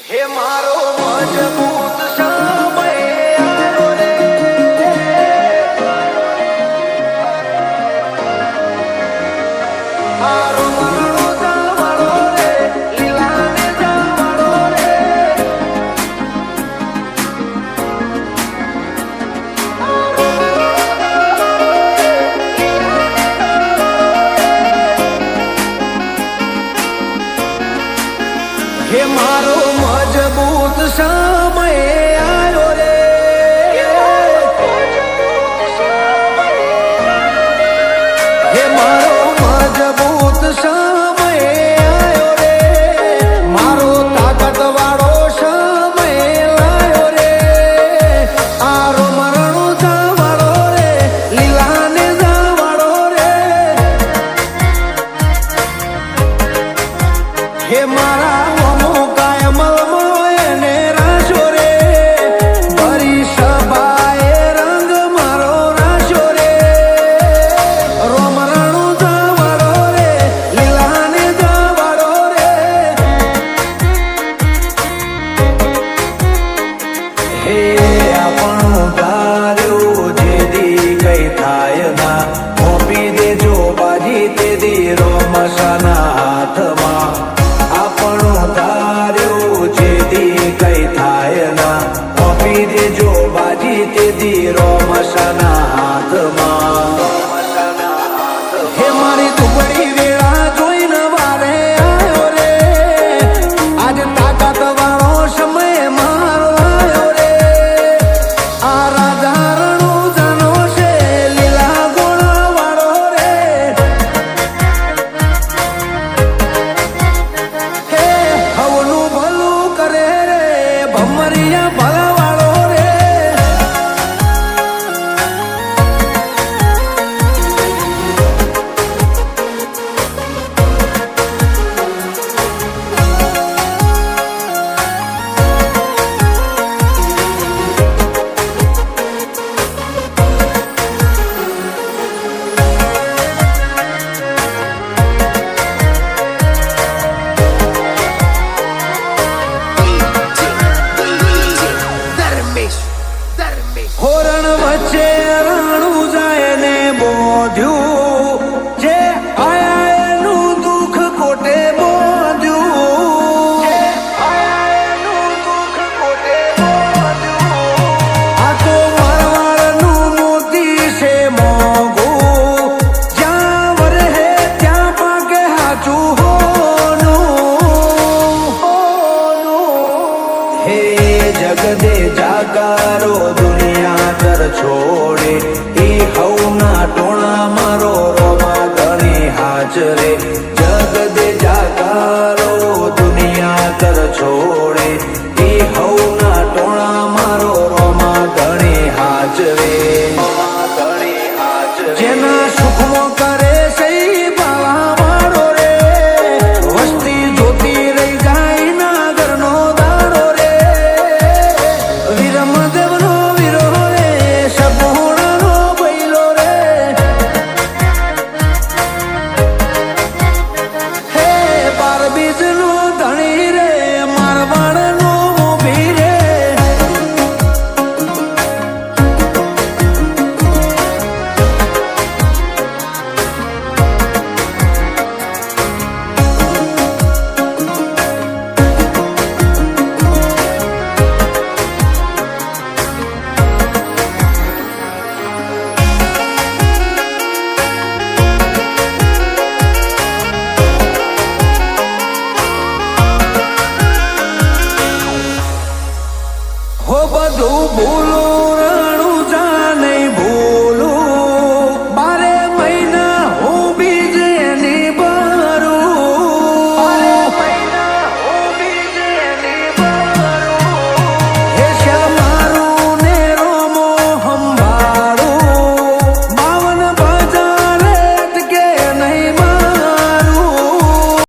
હે મારો મજબૂત સમય આવ્યો રે, મારો મારો જમાડો રે, લીલાને જમાડો રે, હે મારો મજબૂત સમય આવ્યો રે, હે મારો મજબૂત સમય આવ્યો રે, મારો તાકાત વાળો સમય લાયો રે, આરો મરણો જવાડો રે, લીલાને જવાડો રે, હે મારા હે મારી દુબળી વેળા જોઈને વારે આવ્યો રે, આજ તાકાત વાળો સમય મારો આવ્યો રે, આ રાજા રણો જાનો છે લીલા ગોળા વાળો રે, હે હવનું ભલું કરે રે ભમરિયા ભલા વાળો રે, હોરણ વચ્ચે રાણું જાય ને બોધ્યું, જે આયા એનું દુઃખ કોટે બોધ્યું, આ તો વરવાળનું મોતી છે મોંઘું, જ્યાં વરહે ત્યાં પાકે હાચું હોનું, હે જગદે જાકારો છોડે